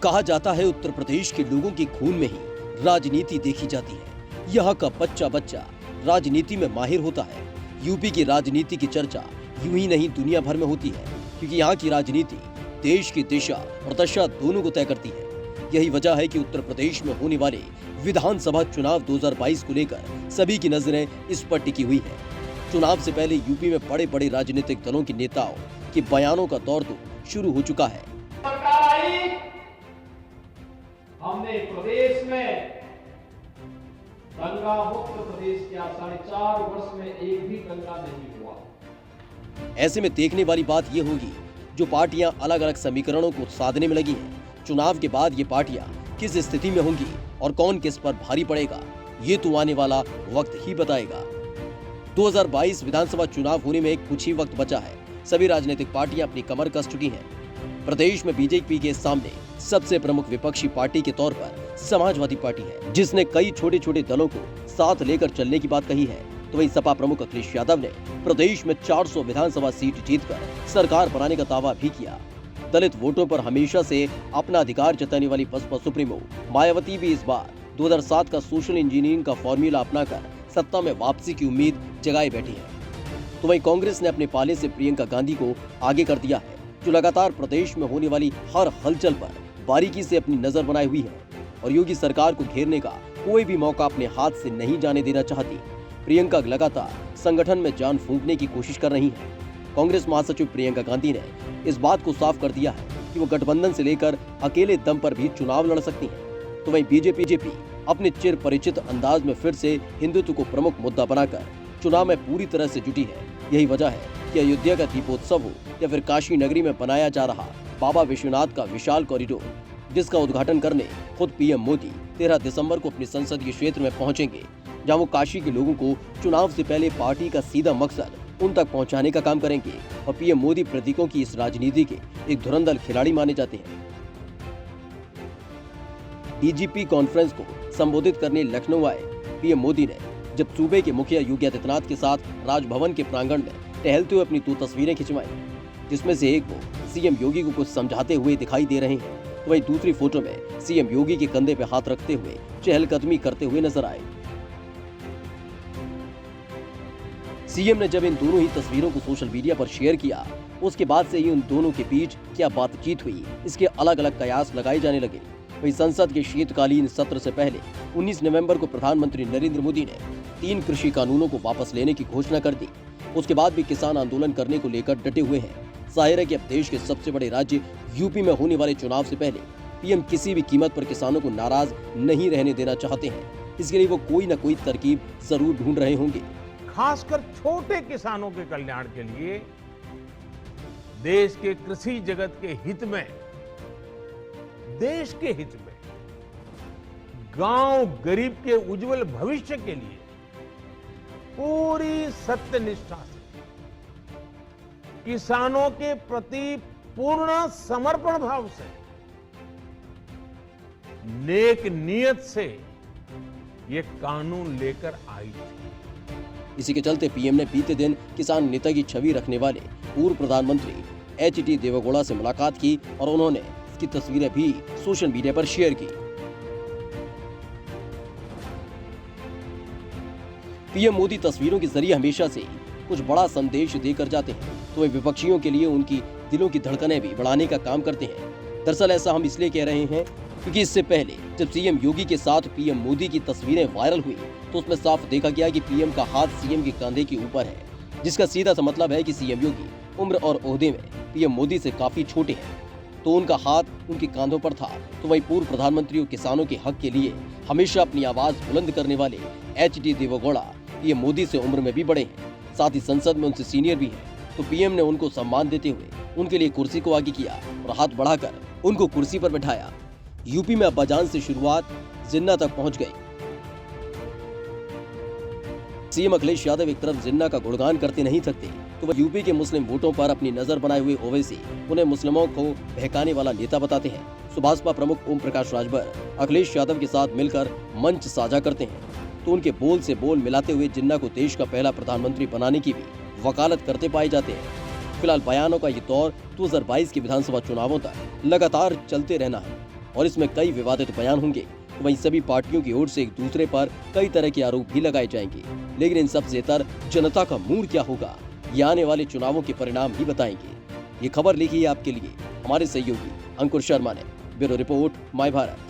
कहा जाता है उत्तर प्रदेश के लोगों के खून में ही राजनीति देखी जाती है। यहाँ का बच्चा बच्चा राजनीति में माहिर होता है। यूपी की राजनीति की चर्चा यूं ही नहीं दुनिया भर में होती है, क्योंकि यहाँ की राजनीति देश की दिशा और दशा दोनों को तय करती है। यही वजह है कि उत्तर प्रदेश में होने वाले विधानसभा चुनाव 2022 को लेकर सभी की नजरें इस पर टिकी हुई है। चुनाव से पहले यूपी में बड़े बड़े राजनीतिक दलों के नेताओं के बयानों का दौर तो शुरू हो चुका है। सरकार आई, हमने प्रदेश में दंगा मुक्त प्रदेश किया। 4.5 वर्ष में एक भी दंगा नहीं हुआ। ऐसे में देखने वाली बात यह होगी, जो पार्टियां अलग अलग समीकरणों को साधने में लगी हैं, चुनाव के बाद ये पार्टियां किस स्थिति में होंगी और कौन किस पर भारी पड़ेगा, ये तो आने वाला वक्त ही बताएगा। 2022 विधानसभा चुनाव होने में कुछ ही वक्त बचा है। सभी राजनीतिक पार्टियां अपनी कमर कस चुकी हैं। प्रदेश में बीजेपी के सामने सबसे प्रमुख विपक्षी पार्टी के तौर पर समाजवादी पार्टी है, जिसने कई छोटे छोटे दलों को साथ लेकर चलने की बात कही है। तो वहीं सपा प्रमुख अखिलेश यादव ने प्रदेश में 400 विधानसभा सीट जीतकर सरकार बनाने का दावा भी किया। दलित वोटों पर हमेशा से अपना अधिकार जताने वाली बसपा सुप्रीमो मायावती भी इस बार 2007 का सोशल इंजीनियरिंग का फॉर्मूला अपनाकर सत्ता में वापसी की उम्मीद जगाए बैठी है। तो वहीं कांग्रेस ने अपने पाले से प्रियंका गांधी को आगे कर दिया है, जो लगातार प्रदेश में होने वाली हर हलचल पर बारीकी से अपनी नजर बनाए हुई है और योगी सरकार को घेरने का कोई भी मौका अपने हाथ से नहीं जाने देना चाहती। प्रियंका लगातार संगठन में जान फूंकने की कोशिश कर रही है। कांग्रेस महासचिव प्रियंका गांधी ने इस बात को साफ कर दिया है कि वो गठबंधन से लेकर अकेले दम पर भी चुनाव लड़ सकती है। तो वहीं बीजेपी अपने चिर परिचित अंदाज में फिर से हिंदुत्व को प्रमुख मुद्दा बनाकर चुनाव में पूरी तरह से जुटी है। यही वजह है कि अयोध्या का दीपोत्सव हो या फिर काशी नगरी में बनाया जा रहा बाबा विश्वनाथ का विशाल कॉरिडोर, जिसका उद्घाटन करने खुद पीएम मोदी 13 दिसंबर को अपने संसदीय क्षेत्र में पहुंचेंगे, जहां वो काशी के लोगों को चुनाव से पहले पार्टी का सीधा मकसद उन तक पहुंचाने का काम करेंगे। और पीएम मोदी प्रतीकों की इस राजनीति के एक धुरंधर खिलाड़ी माने जाते हैं। डीजीपी कॉन्फ्रेंस को संबोधित करने लखनऊ आए पीएम मोदी ने जब सूबे के मुखिया योगी आदित्यनाथ के साथ राजभवन के प्रांगण में टहलते हुए अपनी 2 तस्वीरें खिंचवाई, जिसमें से एक वो सीएम योगी को कुछ समझाते हुए दिखाई दे रहे हैं, तो वहीं दूसरी फोटो में सीएम योगी के कंधे पे हाथ रखते हुए चहलकदमी करते हुए नजर आए। सीएम ने जब इन दोनों ही तस्वीरों को सोशल मीडिया पर शेयर किया, उसके बाद से ही उन दोनों के बीच क्या बातचीत हुई, इसके अलग अलग कयास लगाए जाने लगे। वहीं संसद के शीतकालीन सत्र से पहले 19 नवंबर को प्रधानमंत्री नरेंद्र मोदी ने 3 कृषि कानूनों को वापस लेने की घोषणा कर दी। उसके बाद भी किसान आंदोलन करने को लेकर डटे हुए हैं। जाहिर है कि अब देश के सबसे बड़े राज्य यूपी में होने वाले चुनाव से पहले पीएम किसी भी कीमत पर किसानों को नाराज नहीं रहने देना चाहते हैं। इसके लिए वो कोई न कोई तरकीब जरूर ढूंढ रहे होंगे। खासकर छोटे किसानों के कल्याण के लिए देश के कृषि जगत के हित में, देश के हित में, गांव गरीब के उज्जवल भविष्य के लिए पूरी सत्यनिष्ठा से, किसानों के प्रति पूर्ण समर्पण भाव से, नेक नियत से ये कानून लेकर आई थी। इसी के चलते पीएम ने बीते दिन किसान नेता की छवि रखने वाले पूर्व प्रधानमंत्री एचडी देवेगौड़ा से मुलाकात की और उन्होंने इसकी तस्वीरें भी सोशल मीडिया पर शेयर की। पीएम मोदी तस्वीरों के जरिए हमेशा से कुछ बड़ा संदेश देकर जाते हैं, तो वे विपक्षियों के लिए उनकी दिलों की धड़कनें भी बढ़ाने का काम करते हैं। दरअसल ऐसा हम इसलिए कह रहे हैं क्योंकि इससे पहले जब सीएम योगी के साथ पीएम मोदी की तस्वीरें वायरल हुई, तो उसमें साफ देखा गया कि पीएम का हाथ सीएम के कंधे के ऊपर है, जिसका सीधा सा मतलब है कि सीएम योगी उम्र और ओहदे में पीएम मोदी से काफी छोटे हैं, तो उनका हाथ उनके कांधों पर था। तो वहीं पूर्व प्रधानमंत्री और किसानों के हक के लिए हमेशा अपनी आवाज बुलंद करने वाले एचडी देवेगौड़ा पीएम मोदी से उम्र में भी बड़े हैं, साथ ही संसद में उनसे सीनियर भी हैं। तो पीएम ने उनको सम्मान देते हुए उनके लिए कुर्सी को आगे किया और हाथ बढ़ाकर उनको कुर्सी पर बैठाया। यूपी में अब्बाजान से शुरुआत जिन्ना तक पहुंच गई। सीएम अखिलेश यादव एक तरफ जिन्ना का गुणगान करते नहीं थकते, तो वह यूपी के मुस्लिम वोटों पर अपनी नजर बनाए हुए ओवैसी उन्हें मुस्लिमों को बहकाने वाला नेता बताते हैं। भाजपा प्रमुख ओम प्रकाश राजभर अखिलेश यादव के साथ मिलकर मंच साझा करते हैं, तो उनके बोल से बोल मिलाते हुए जिन्ना को देश का पहला प्रधानमंत्री बनाने की भी वकालत करते पाए जाते हैं। फिलहाल बयानों का ये दौर 2022 के विधानसभा चुनावों तक लगातार चलते रहना है और इसमें कई विवादित बयान होंगे, तो वहीं सभी पार्टियों की ओर से एक दूसरे पर कई तरह के आरोप भी लगाए जाएंगे। लेकिन इन सब से इतर जनता का मूड क्या होगा, ये आने वाले चुनावों के परिणाम ही बताएंगे। ये खबर लिखी है आपके लिए हमारे सहयोगी अंकुर शर्मा ने। Bureau report, my Bharat.